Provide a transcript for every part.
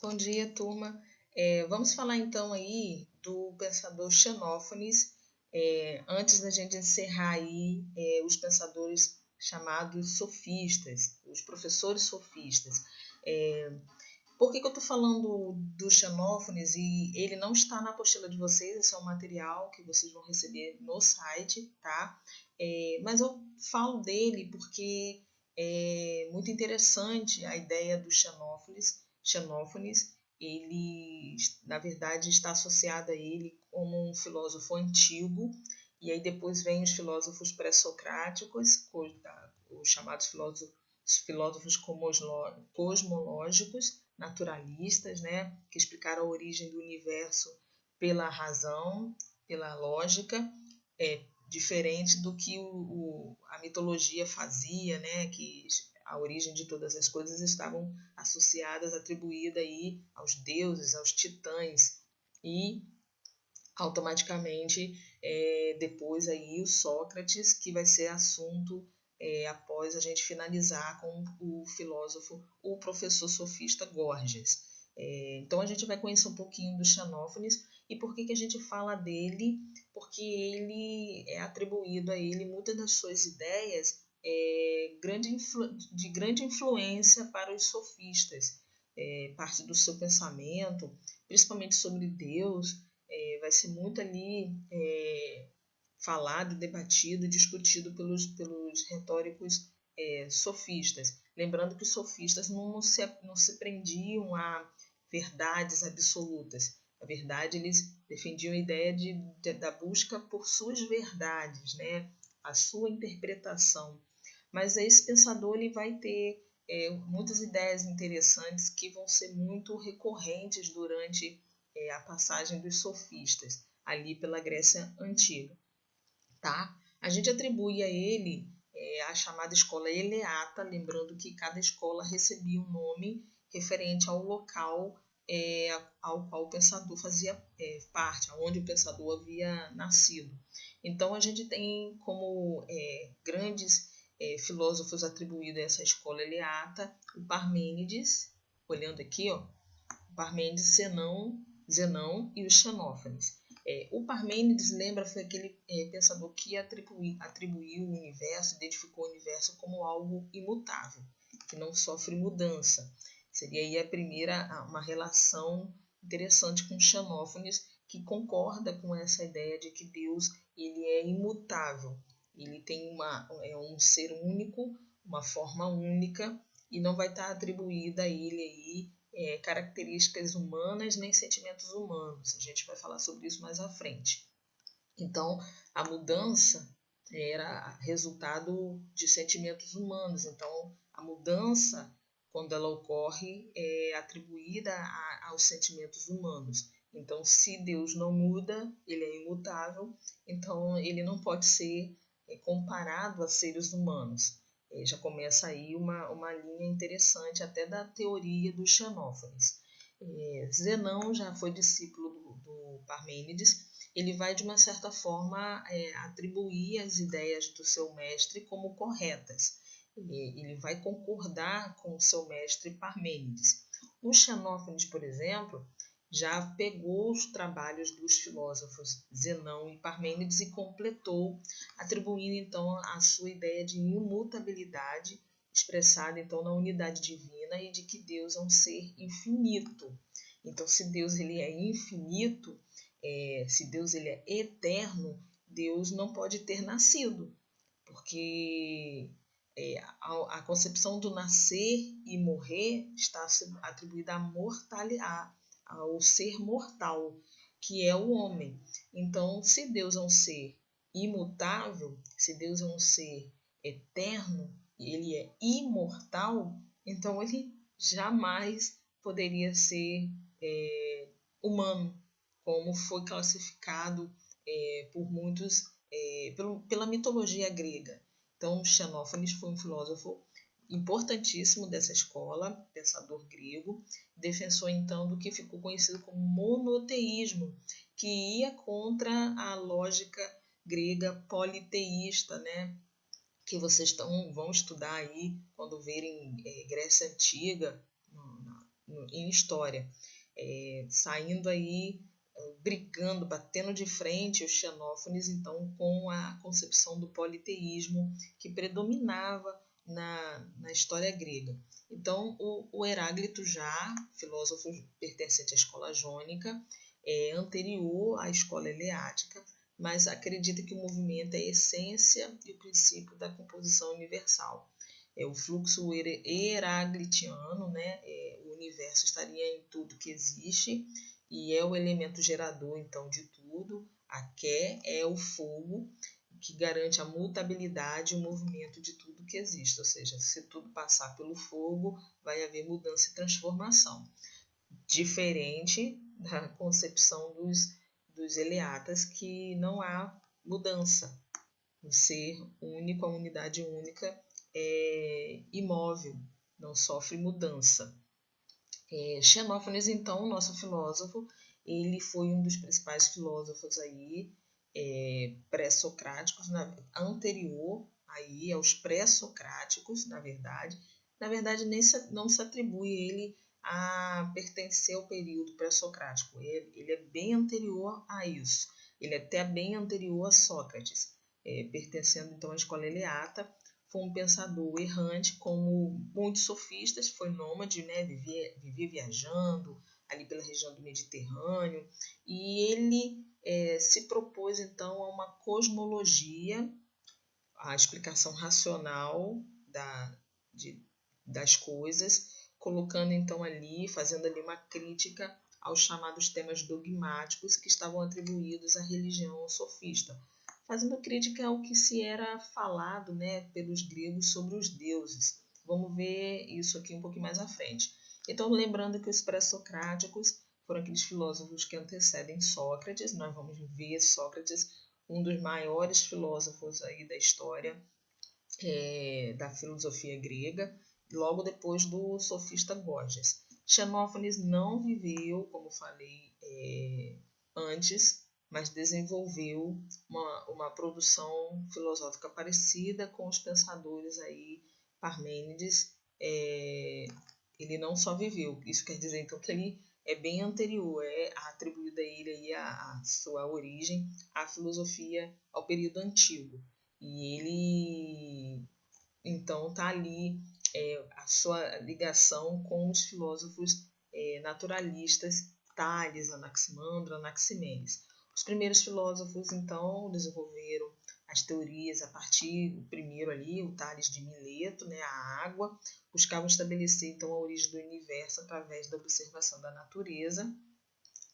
Bom dia, turma. Vamos falar então aí do pensador Xenófanes, antes da gente encerrar aí os pensadores chamados sofistas, os professores sofistas. Por que eu estou falando do Xenófanes e ele não está na apostila de vocês? Esse é um material que vocês vão receber no site, tá? Mas eu falo dele porque é muito interessante a ideia do Xenófanes, ele, na verdade, está associado a ele como um filósofo antigo, e aí depois vem os filósofos pré-socráticos, os chamados filósofos cosmológicos, naturalistas, né, que explicaram a origem do universo pela razão, pela lógica, diferente do que a mitologia fazia, né, que a origem de todas as coisas estavam associadas, atribuídas aí aos deuses, aos titãs, e automaticamente depois aí o Sócrates, que vai ser assunto após a gente finalizar com o filósofo, o professor sofista Gorgias. Então a gente vai conhecer um pouquinho do Xenófanes e por que a gente fala dele, porque ele é atribuído a ele muitas das suas ideias de grande influência para os sofistas, parte do seu pensamento, principalmente sobre Deus, vai ser muito ali falado, debatido, discutido pelos retóricos sofistas. Lembrando que os sofistas não se prendiam a verdades absolutas. Na verdade, eles defendiam a ideia da busca por suas verdades, né? A sua interpretação. Mas esse pensador ele vai ter muitas ideias interessantes que vão ser muito recorrentes durante a passagem dos sofistas, ali pela Grécia Antiga. Tá? A gente atribui a ele a chamada escola eleata, lembrando que cada escola recebia um nome referente ao local ao qual o pensador fazia parte, aonde o pensador havia nascido. Então, a gente tem como grandes filósofos atribuídos a essa escola eleata o Parmênides, olhando aqui, ó, Parmênides, Zenão e os Xenófanes. O Parmênides, lembra, foi aquele pensador que atribuiu o universo, identificou o universo como algo imutável, que não sofre mudança. Seria aí uma relação interessante com Xenófanes, que concorda com essa ideia de que Deus ele é imutável. Ele tem um ser único, uma forma única, e não vai estar atribuída a ele aí características humanas nem sentimentos humanos. A gente vai falar sobre isso mais à frente. Então, a mudança era resultado de sentimentos humanos. Então, a mudança, quando ela ocorre, é atribuída aos sentimentos humanos. Então, se Deus não muda, ele é imutável, então ele não pode ser comparado a seres humanos. Já começa aí uma linha interessante até da teoria dos Xenófanes. Zenão já foi discípulo do Parmênides. Ele vai, de uma certa forma, atribuir as ideias do seu mestre como corretas. Ele vai concordar com o seu mestre Parmênides. O Xenófanes, por exemplo, já pegou os trabalhos dos filósofos Zenão e Parmênides e completou, atribuindo então a sua ideia de imutabilidade, expressada então na unidade divina e de que Deus é um ser infinito. Então, se Deus ele é infinito, se Deus ele é eterno, Deus não pode ter nascido, porque a concepção do nascer e morrer está atribuída ao ser mortal, que é o homem. Então, se Deus é um ser imutável, se Deus é um ser eterno, e ele é imortal, então ele jamais poderia ser humano, como foi classificado por muitos pela mitologia grega. Então, Xenófanes foi um filósofo importantíssimo dessa escola, pensador grego, defensor então do que ficou conhecido como monoteísmo, que ia contra a lógica grega politeísta, né? Que vocês vão estudar aí quando verem Grécia Antiga, em história, saindo aí, brigando, batendo de frente os Xenófanes, então, com a concepção do politeísmo que predominava na história grega. Então, o Heráclito, já filósofo pertencente à escola jônica, anterior à escola eleática, mas acredita que o movimento é a essência e o princípio da composição universal. O fluxo heraclitiano, né? O universo estaria em tudo que existe e é o elemento gerador, então, de tudo. A Ké é o fogo que garante a mutabilidade e o movimento de tudo que existe, ou seja, se tudo passar pelo fogo, vai haver mudança e transformação. Diferente da concepção dos eleatas, que não há mudança. O ser único, a unidade única, é imóvel, não sofre mudança. Xenófanes, então, nosso filósofo, ele foi um dos principais filósofos aí, pré-socráticos, anterior aí aos pré-socráticos, na verdade. Na verdade, não se atribui ele a pertencer ao período pré-socrático. Ele é bem anterior a isso. Ele é até bem anterior a Sócrates, pertencendo então à escola eleata. Foi um pensador errante, como muitos sofistas, foi nômade, né? vivia viajando ali pela região do Mediterrâneo, e ele se propôs então a uma cosmologia, a explicação racional das coisas, colocando então ali, fazendo ali uma crítica aos chamados temas dogmáticos que estavam atribuídos à religião sofista, fazendo crítica ao que se era falado, né, pelos gregos sobre os deuses. Vamos ver isso aqui um pouquinho mais à frente. Então, lembrando que os pré-socráticos foram aqueles filósofos que antecedem Sócrates. Nós vamos ver Sócrates, um dos maiores filósofos aí da história da filosofia grega, logo depois do sofista Gorgias. Xenófanes não viveu, como falei antes, mas desenvolveu uma produção filosófica parecida com os pensadores aí, Parmênides. Ele não só viveu, isso quer dizer então que ele é bem anterior, atribuída a ele aí a sua origem à filosofia, ao período antigo. E ele, então, está ali a sua ligação com os filósofos naturalistas, Tales, Anaximandro, Anaximenes. Os primeiros filósofos, então, desenvolveram as teorias a partir, o primeiro ali, o Tales de Mileto, né, a água, buscavam estabelecer, então, a origem do universo através da observação da natureza,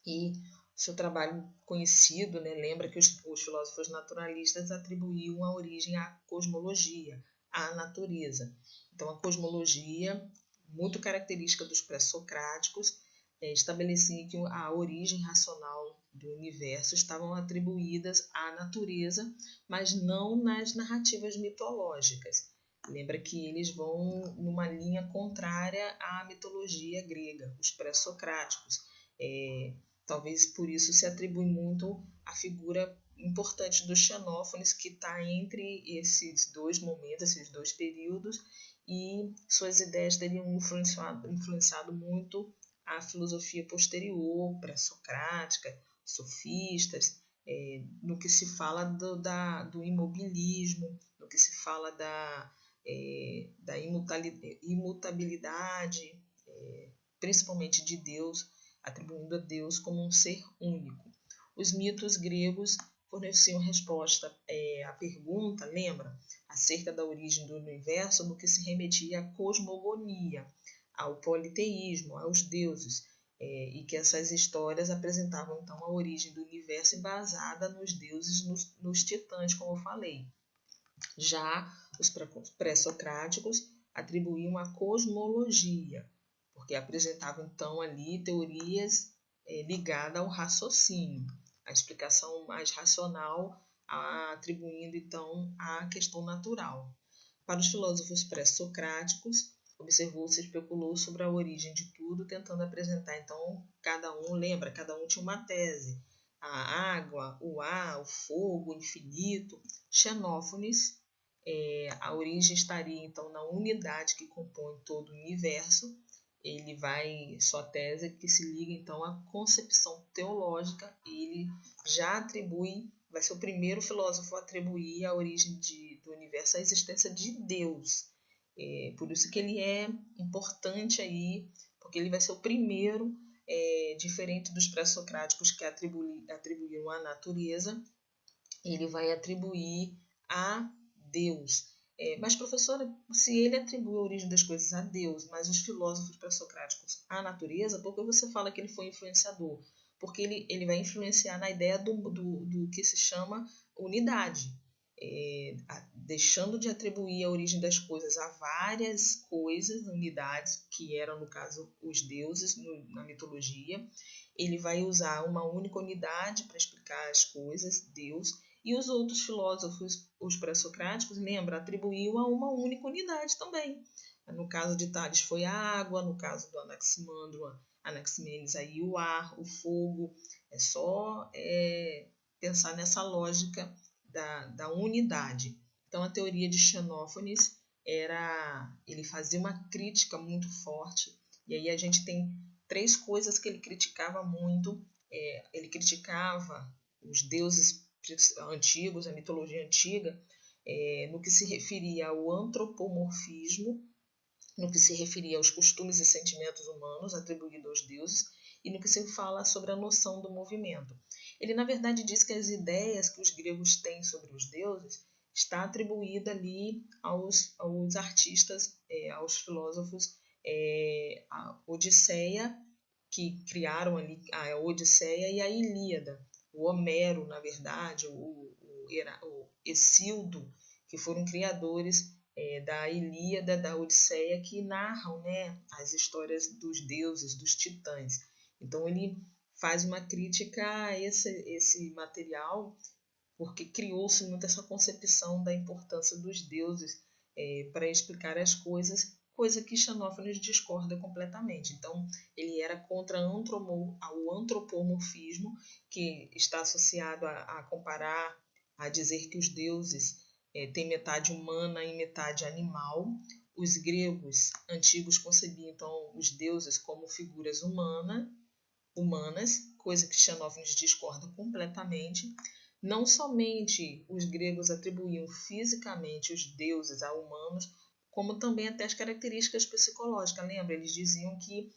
e seu trabalho conhecido, né, lembra que os filósofos naturalistas atribuíam a origem à cosmologia, à natureza. Então, a cosmologia, muito característica dos pré-socráticos, estabelecia que a origem racional do universo estavam atribuídas à natureza, mas não nas narrativas mitológicas. Lembra que eles vão numa linha contrária à mitologia grega, os pré-socráticos. Talvez por isso se atribui muito a figura importante dos Xenófanes, que está entre esses dois momentos, esses dois períodos, e suas ideias teriam influenciado muito a filosofia posterior, pré-socrática, sofistas, no que se fala do imobilismo, no que se fala da imutabilidade, principalmente de Deus, atribuindo a Deus como um ser único. Os mitos gregos forneciam resposta à pergunta, lembra, acerca da origem do universo, no que se remetia à cosmogonia, ao politeísmo, aos deuses, e que essas histórias apresentavam então a origem do universo embasada nos deuses, nos titãs, como eu falei. Já os pré-socráticos atribuíam a cosmologia, porque apresentavam então ali teorias ligadas ao raciocínio, a explicação mais racional, atribuindo então a questão natural. Para os filósofos pré-socráticos, observou-se e especulou sobre a origem de tudo, tentando apresentar então cada um tinha uma tese, a água, o ar, o fogo, o infinito. Xenófanes, a origem estaria então na unidade que compõe todo o universo, sua tese que se liga então à concepção teológica, ele já atribui, vai ser o primeiro filósofo a atribuir a origem do universo, a existência de Deus. Por isso que ele é importante aí, porque ele vai ser o primeiro, diferente dos pré-socráticos que atribuíram à natureza, ele vai atribuir a Deus. Mas, professora, se ele atribui a origem das coisas a Deus, mas os filósofos pré-socráticos à natureza, por que você fala que ele foi influenciador? Porque ele vai influenciar na ideia do que se chama unidade. Deixando de atribuir a origem das coisas a várias coisas, unidades, que eram, no caso, os deuses na mitologia, ele vai usar uma única unidade para explicar as coisas, Deus, e os outros filósofos, os pré-socráticos, lembra, atribuíam a uma única unidade também. No caso de Tales foi a água, no caso do Anaximenes aí o ar, o fogo. É só pensar nessa lógica da unidade. Então, a teoria de Xenófanes ele fazia uma crítica muito forte, e aí a gente tem 3 coisas que ele criticava muito. Ele criticava os deuses antigos, a mitologia antiga, no que se referia ao antropomorfismo, no que se referia aos costumes e sentimentos humanos atribuídos aos deuses, e no que se fala sobre a noção do movimento. Ele, na verdade, diz que as ideias que os gregos têm sobre os deuses está atribuída ali aos artistas, aos filósofos, a Odisseia, que criaram ali a Odisseia e a Ilíada. O Homero, na verdade, o Hesíodo, que foram criadores da Ilíada, da Odisseia, que narram, né, as histórias dos deuses, dos titãs. Então ele faz uma crítica a esse material, porque criou-se muito essa concepção da importância dos deuses para explicar as coisas, coisa que Xenófanes discorda completamente. Então, ele era contra o antropomorfismo, que está associado a comparar, a dizer que os deuses têm metade humana e metade animal. Os gregos antigos concebiam, então, os deuses como figuras humanas, coisa que Xenófanes discorda completamente. Não somente os gregos atribuíam fisicamente os deuses a humanos, como também até as características psicológicas. Lembra? Eles diziam que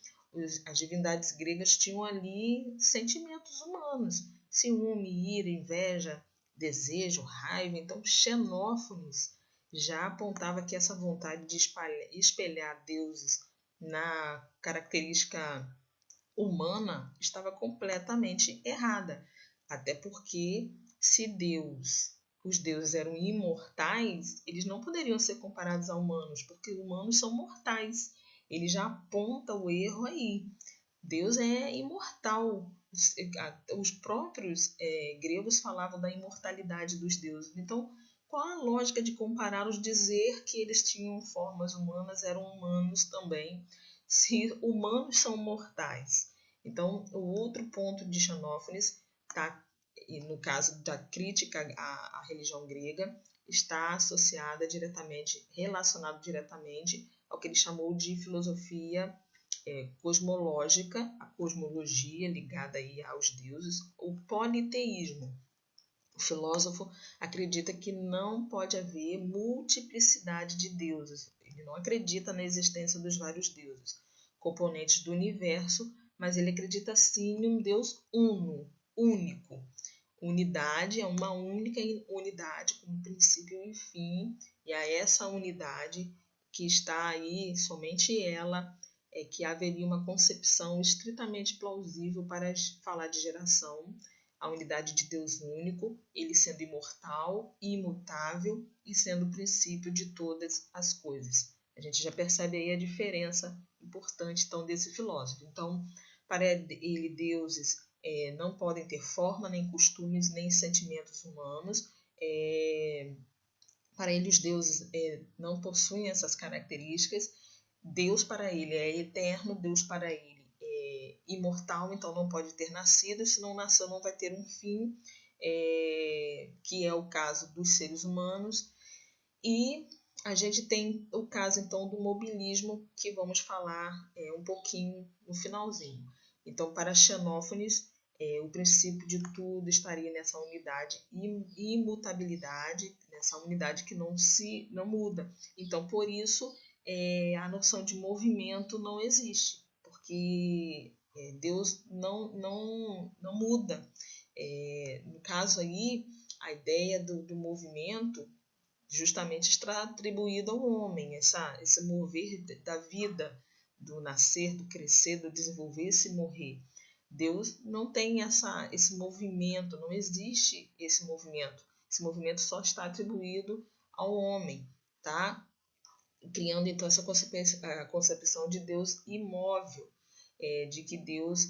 as divindades gregas tinham ali sentimentos humanos, ciúme, ira, inveja, desejo, raiva. Então, Xenófanes já apontava que essa vontade de espelhar deuses na característica humana estava completamente errada. Até porque, se os deuses eram imortais, eles não poderiam ser comparados a humanos, porque humanos são mortais. Ele já aponta o erro aí. Deus é imortal. Os próprios gregos falavam da imortalidade dos deuses. Então, qual a lógica de compará-los, dizer que eles tinham formas humanas, eram humanos também, se humanos são mortais? Então, o outro ponto de Xenófanes, no caso da crítica à religião grega, está relacionado diretamente ao que ele chamou de filosofia cosmológica, a cosmologia ligada aí aos deuses, o politeísmo. O filósofo acredita que não pode haver multiplicidade de deuses. Ele não acredita na existência dos vários deuses, componentes do universo, mas ele acredita sim em um Deus único. Unidade é uma única unidade como princípio e fim, e a essa unidade que está aí, somente ela, que haveria uma concepção estritamente plausível para falar de geração, a unidade de Deus único, ele sendo imortal e imutável e sendo o princípio de todas as coisas. A gente já percebe aí a diferença importante então desse filósofo. Então, para ele, deuses não podem ter forma, nem costumes, nem sentimentos humanos. Para ele, os deuses não possuem essas características. Deus para ele é eterno, Deus para ele é imortal, então não pode ter nascido, se não nasceu não vai ter um fim, que é o caso dos seres humanos. E a gente tem o caso, então, do mobilismo, que vamos falar um pouquinho no finalzinho. Então, para Xenófanes, o princípio de tudo estaria nessa unidade e imutabilidade, nessa unidade que não muda. Então, por isso, a noção de movimento não existe, porque Deus não muda. No caso aí, a ideia do movimento justamente está atribuído ao homem, esse mover da vida, do nascer, do crescer, do desenvolver e se morrer. Deus não tem esse movimento, não existe esse movimento. Esse movimento só está atribuído ao homem, tá? Criando então essa concepção de Deus imóvel, de que Deus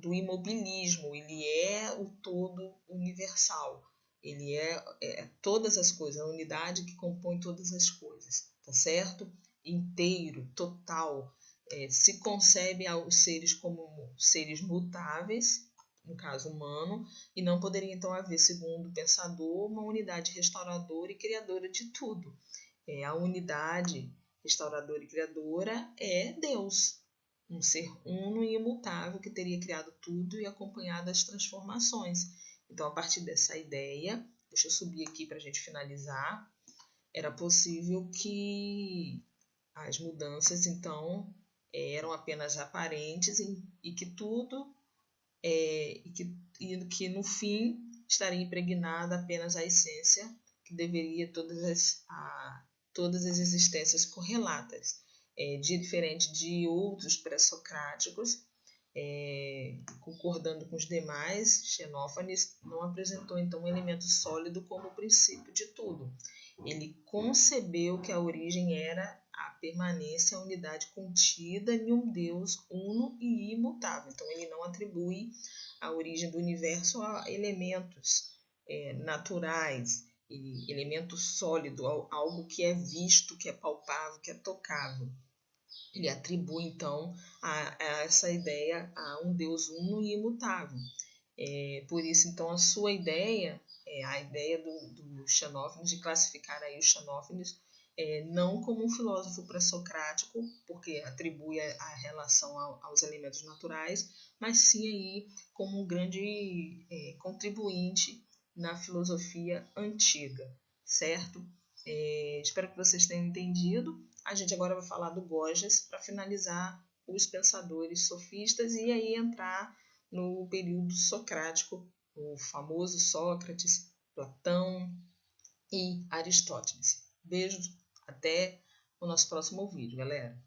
do imobilismo, ele é o todo universal, ele é todas as coisas, a unidade que compõe todas as coisas, tá certo? Inteiro, total, se concebe aos seres como seres mutáveis, no caso humano, e não poderia então haver, segundo o pensador, uma unidade restauradora e criadora de tudo. A unidade restauradora e criadora é Deus, um ser uno e imutável que teria criado tudo e acompanhado as transformações. Então, a partir dessa ideia, deixa eu subir aqui para a gente finalizar, era possível que as mudanças, então, eram apenas aparentes e que tudo, e que no fim estaria impregnada apenas a essência que deveria todas as existências correlatas, diferente de outros pré-socráticos, concordando com os demais, Xenófanes não apresentou então um elemento sólido como o princípio de tudo. Ele concebeu que a origem era a permanência, a unidade contida em um Deus uno e imutável. Então ele não atribui a origem do universo a elementos naturais, elemento sólido, algo que é visto, que é palpável, que é tocável. Ele atribui, então, a essa ideia a um Deus uno e imutável. Por isso, então, a sua ideia, a ideia do Xenófanes, de classificar aí o Xenófanes, não como um filósofo pré-socrático, porque atribui a relação aos elementos naturais, mas sim aí como um grande contribuinte na filosofia antiga, certo? Espero que vocês tenham entendido. A gente agora vai falar do Gorgias para finalizar os pensadores sofistas e aí entrar no período socrático, o famoso Sócrates, Platão e Aristóteles. Beijo, até o nosso próximo vídeo, galera!